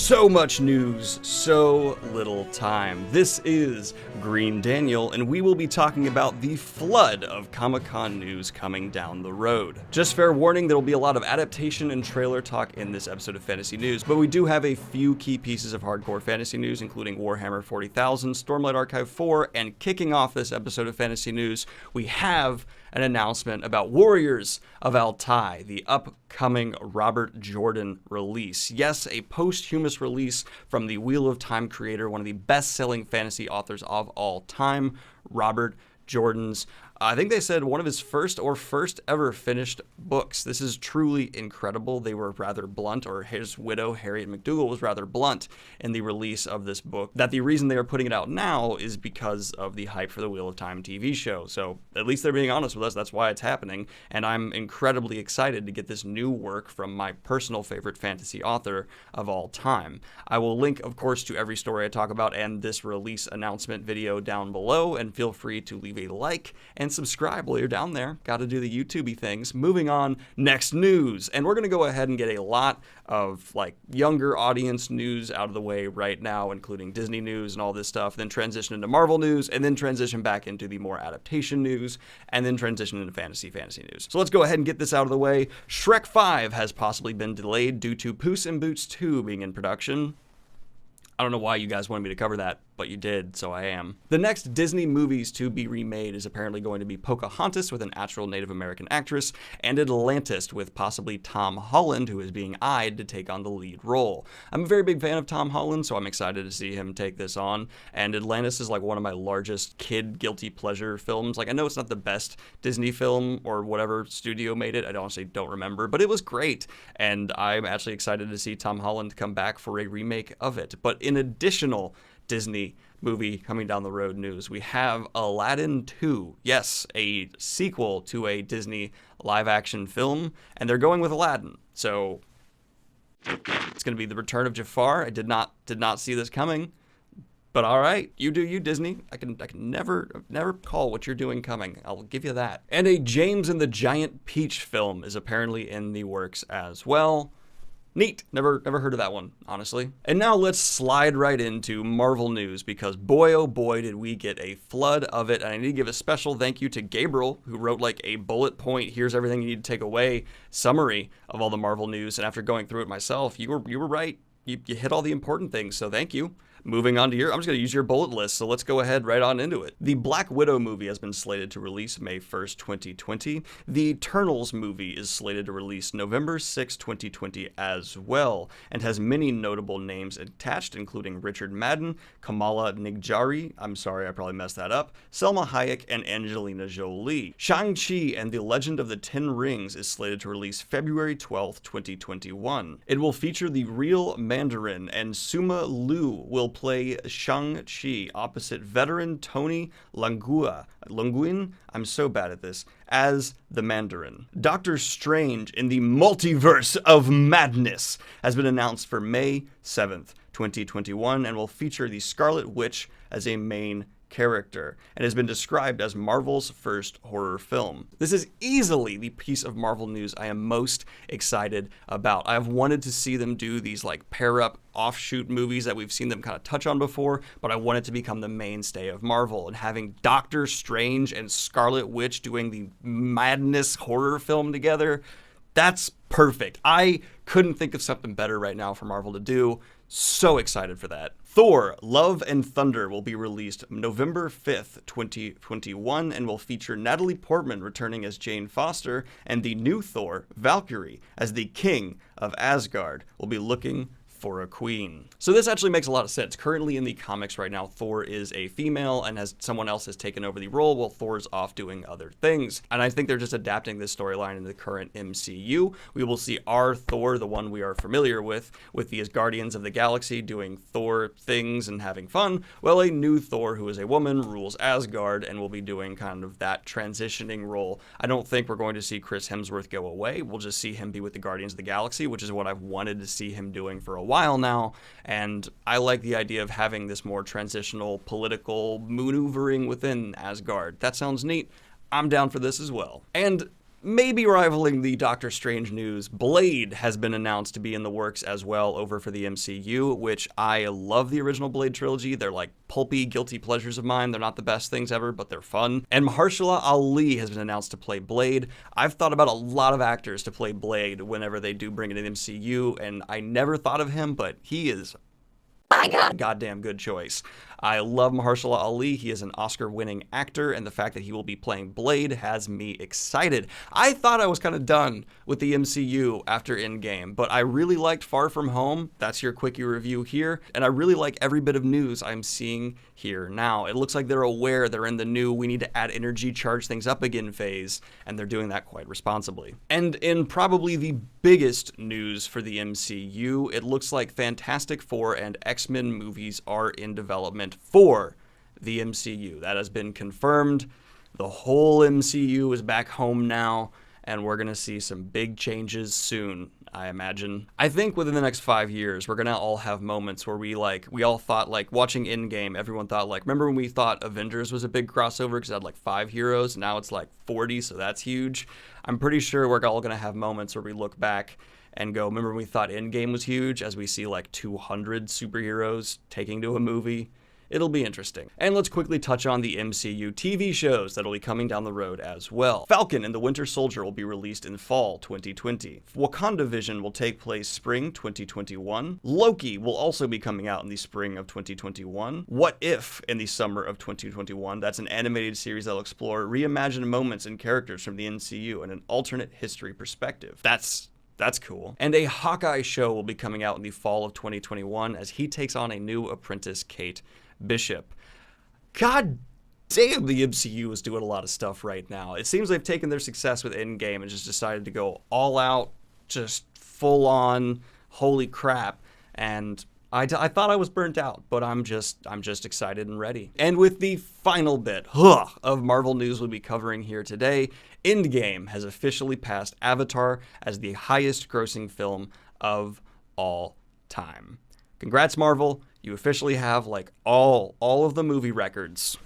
So much news, so little time. This is Green Daniel, and we will be talking about the flood of Comic-Con news coming down the road. Just fair warning, there will be a lot of adaptation and trailer talk in this episode of Fantasy News, but we do have a few key pieces of hardcore fantasy news, including Warhammer 40,000, Stormlight Archive 4, and kicking off this episode of Fantasy News, we have an announcement about Warriors of Altai, the upcoming Robert Jordan release. Yes, a posthumous release from the Wheel of Time creator, one of the best-selling fantasy authors of all time, Robert Jordan's, I think they said one of his first ever finished books. This is truly incredible. They were rather blunt, or his widow, Harriet McDougal, was rather blunt in the release of this book, that the reason they are putting it out now is because of the hype for the Wheel of Time TV show. So at least they're being honest with us. That's why it's happening. And I'm incredibly excited to get this new work from my personal favorite fantasy author of all time. I will link, of course, to every story I talk about and this release announcement video down below, and feel free to leave a like and subscribe while you're down there. Got to do the YouTubey things. Moving on, next news. And we're going to go ahead and get a lot of younger audience news out of the way right now, including Disney news and all this stuff, then transition into Marvel news, and then transition back into the more adaptation news, and then transition into fantasy news. So let's go ahead and get this out of the way. Shrek 5 has possibly been delayed due to Puss in Boots 2 being in production. I don't know why you guys wanted me to cover that, but you did, so I am. The next Disney movies to be remade is apparently going to be Pocahontas with an actual Native American actress, and Atlantis with possibly Tom Holland, who is being eyed to take on the lead role. I'm a very big fan of Tom Holland, so I'm excited to see him take this on, and Atlantis is one of my largest kid guilty pleasure films. I know it's not the best Disney film or whatever studio made it, I honestly don't remember, but it was great, and I'm actually excited to see Tom Holland come back for a remake of it. But in additional Disney movie coming down the road news, we have Aladdin 2. Yes, a sequel to a Disney live action film, and they're going with Aladdin. So it's going to be the return of Jafar. I did not see this coming. But all right, you do you, Disney. I can never call what you're doing coming. I'll give you that. And a James and the Giant Peach film is apparently in the works as well. Neat. Never heard of that one, honestly. And now let's slide right into Marvel news, because boy, oh boy, did we get a flood of it. And I need to give a special thank you to Gabriel, who wrote a bullet point, here's everything you need to take away summary of all the Marvel news. And after going through it myself, you were right. You hit all the important things, so thank you. Moving on to I'm just going to use your bullet list, so let's go ahead right on into it. The Black Widow movie has been slated to release May 1st, 2020. The Eternals movie is slated to release November 6, 2020 as well, and has many notable names attached, including Richard Madden, Kamala Ninjari, I'm sorry I probably messed that up, Selma Hayek, and Angelina Jolie. Shang-Chi and the Legend of the Ten Rings is slated to release February 12th, 2021. It will feature the real Mandarin, and Suma Lu will play Shang-Chi opposite veteran Tony Languin, I'm so bad at this, as the Mandarin. Doctor Strange in the Multiverse of Madness has been announced for May 7th, 2021, and will feature the Scarlet Witch as a main character, and has been described as Marvel's first horror film. This is easily the piece of Marvel news I am most excited about. I've wanted to see them do these pair-up offshoot movies that we've seen them kind of touch on before, but I want it to become the mainstay of Marvel, and having Doctor Strange and Scarlet Witch doing the madness horror film together, that's perfect. I couldn't think of something better right now for Marvel to do. So excited for that. Thor: Love and Thunder will be released November 5th, 2021, and will feature Natalie Portman returning as Jane Foster, and the new Thor, Valkyrie, as the King of Asgard, will be looking for a queen. So this actually makes a lot of sense. Currently in the comics right now, Thor is a female, and someone else has taken over the role while Thor's off doing other things. And I think they're just adapting this storyline into the current MCU. We will see our Thor, the one we are familiar with the Guardians of the Galaxy doing Thor things and having fun, while a new Thor, who is a woman, rules Asgard and will be doing kind of that transitioning role. I don't think we're going to see Chris Hemsworth go away. We'll just see him be with the Guardians of the Galaxy, which is what I've wanted to see him doing for a while now, and I like the idea of having this more transitional political maneuvering within Asgard. That sounds neat. I'm down for this as well. And maybe rivaling the Doctor Strange news, Blade has been announced to be in the works as well over for the MCU, which I love the original Blade trilogy. They're like pulpy, guilty pleasures of mine. They're not the best things ever, but they're fun. And Mahershala Ali has been announced to play Blade. I've thought about a lot of actors to play Blade whenever they do bring it in MCU, and I never thought of him, but he is goddamn good choice. I love Mahershala Ali. He is an Oscar-winning actor, and the fact that he will be playing Blade has me excited. I thought I was kind of done with the MCU after Endgame, but I really liked Far From Home. That's your quickie review here, and I really like every bit of news I'm seeing here now. It looks like they're aware they're in the new we need to add energy, charge things up again phase, and they're doing that quite responsibly. And in probably the biggest news for the MCU, it looks like Fantastic Four and X-Men movies are in development for the MCU. That has been confirmed. The whole MCU is back home now, and we're going to see some big changes soon, I imagine. I think within the next 5 years, we're going to all have moments where we all thought, like, watching Endgame, everyone thought, like, remember when we thought Avengers was a big crossover because it had, like, 5 heroes? Now it's, like, 40, so that's huge. I'm pretty sure we're all going to have moments where we look back and go, remember when we thought Endgame was huge, as we see, like, 200 superheroes taking to a movie? It'll be interesting. And let's quickly touch on the MCU TV shows that'll be coming down the road as well. Falcon and the Winter Soldier will be released in fall 2020. WakandaVision will take place spring 2021. Loki will also be coming out in the spring of 2021. What If in the summer of 2021. That's an animated series that'll explore reimagined moments and characters from the MCU in an alternate history perspective. That's cool. And a Hawkeye show will be coming out in the fall of 2021 as he takes on a new apprentice, Kate Bishop. God damn, the MCU is doing a lot of stuff right now. It seems they've taken their success with Endgame and just decided to go all out, just full on, holy crap. And I thought I was burnt out, but I'm just excited and ready. And with the final bit of Marvel news we'll be covering here today, Endgame has officially passed Avatar as the highest grossing film of all time. Congrats, Marvel. You officially have, like, all of the movie records.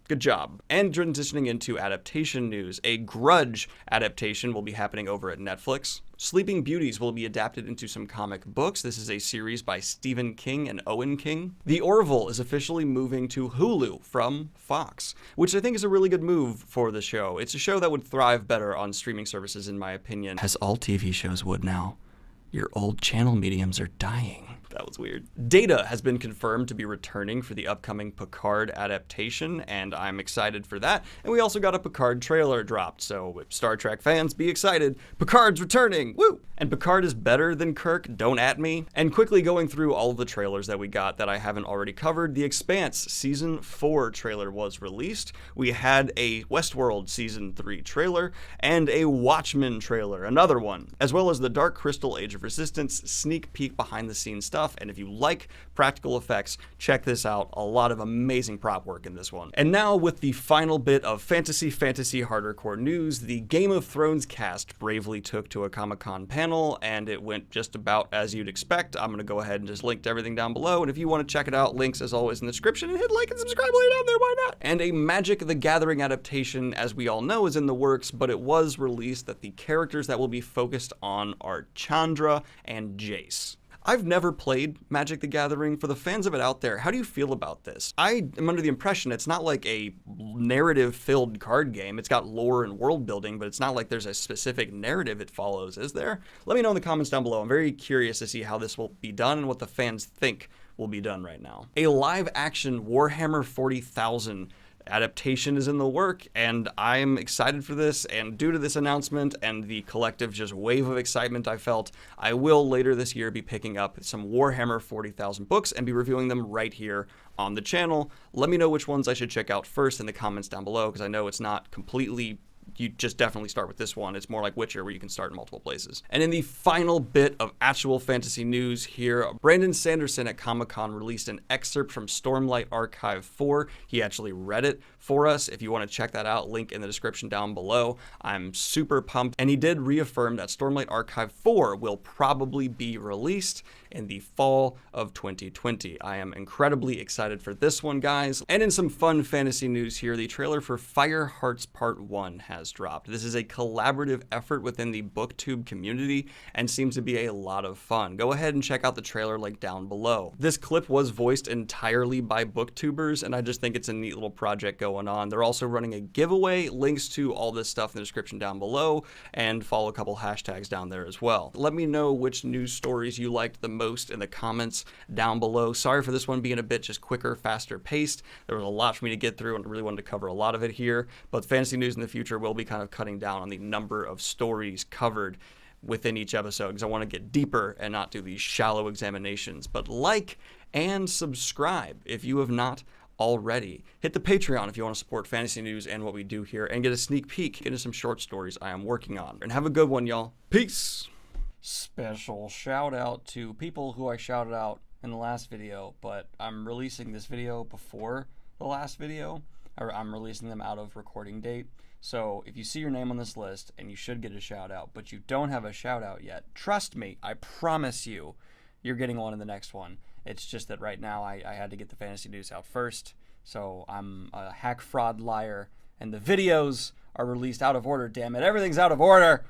Good job. And transitioning into adaptation news, a Grudge adaptation will be happening over at Netflix. Sleeping Beauties will be adapted into some comic books. This is a series by Stephen King and Owen King. The Orville is officially moving to Hulu from Fox, which I think is a really good move for the show. It's a show that would thrive better on streaming services, in my opinion, as all TV shows would now. Your old channel mediums are dying. That was weird. Data has been confirmed to be returning for the upcoming Picard adaptation, and I'm excited for that. And we also got a Picard trailer dropped, so Star Trek fans, be excited. Picard's returning! Woo! And Picard is better than Kirk, don't at me. And quickly going through all of the trailers that we got that I haven't already covered, The Expanse Season 4 trailer was released. We had a Westworld Season 3 trailer, and a Watchmen trailer, another one, as well as the Dark Crystal Age of Resistance sneak peek behind the scenes stuff. And if you like practical effects, check this out. A lot of amazing prop work in this one. And now with the final bit of fantasy hardcore news, the Game of Thrones cast bravely took to a Comic-Con panel, and it went just about as you'd expect. I'm going to go ahead and just link to everything down below, and if you want to check it out, links as always in the description, and hit like and subscribe while you're down there, why not? And a Magic the Gathering adaptation, as we all know, is in the works, but it was released that the characters that will be focused on are Chandra and Jace. I've never played Magic the Gathering. For the fans of it out there, how do you feel about this? I am under the impression it's not like a narrative-filled card game. It's got lore and world building, but it's not like there's a specific narrative it follows, is there? Let me know in the comments down below. I'm very curious to see how this will be done and what the fans think will be done right now. A live-action Warhammer 40,000 adaptation is in the work, and I'm excited for this, and due to this announcement and the collective just wave of excitement I felt, I will later this year be picking up some Warhammer 40,000 books and be reviewing them right here on the channel. Let me know which ones I should check out first in the comments down below, because I know it's not completely, you just definitely start with this one. It's more like Witcher, where you can start in multiple places. And in the final bit of actual fantasy news here, Brandon Sanderson at Comic-Con released an excerpt from Stormlight Archive 4. He actually read it for us. If you want to check that out, link in the description down below. I'm super pumped. And he did reaffirm that Stormlight Archive 4 will probably be released in the fall of 2020. I am incredibly excited for this one, guys. And in some fun fantasy news here, the trailer for Firehearts Part 1 has dropped. This is a collaborative effort within the booktube community and seems to be a lot of fun. Go ahead and check out the trailer link down below. This clip was voiced entirely by booktubers, and I just think it's a neat little project going on. They're also running a giveaway. Links to all this stuff in the description down below, and follow a couple hashtags down there as well. Let me know which news stories you liked the most in the comments down below. Sorry for this one being a bit just quicker, faster paced. There was a lot for me to get through, and I really wanted to cover a lot of it here, but fantasy news in the future will be kind of cutting down on the number of stories covered within each episode, because I want to get deeper and not do these shallow examinations. But like and subscribe if you have not already. Hit the Patreon if you want to support fantasy news and what we do here, and get a sneak peek into some short stories I am working on. And have a good one, y'all. Peace! Special shout out to people who I shouted out in the last video, but I'm releasing this video before the last video, or I'm releasing them out of recording date. So if you see your name on this list, and you should get a shout out, but you don't have a shout out yet, trust me, I promise you, you're getting one in the next one. It's just that right now I had to get the fantasy news out first, so I'm a hack, fraud, liar, and the videos are released out of order, damn it. Everything's out of order!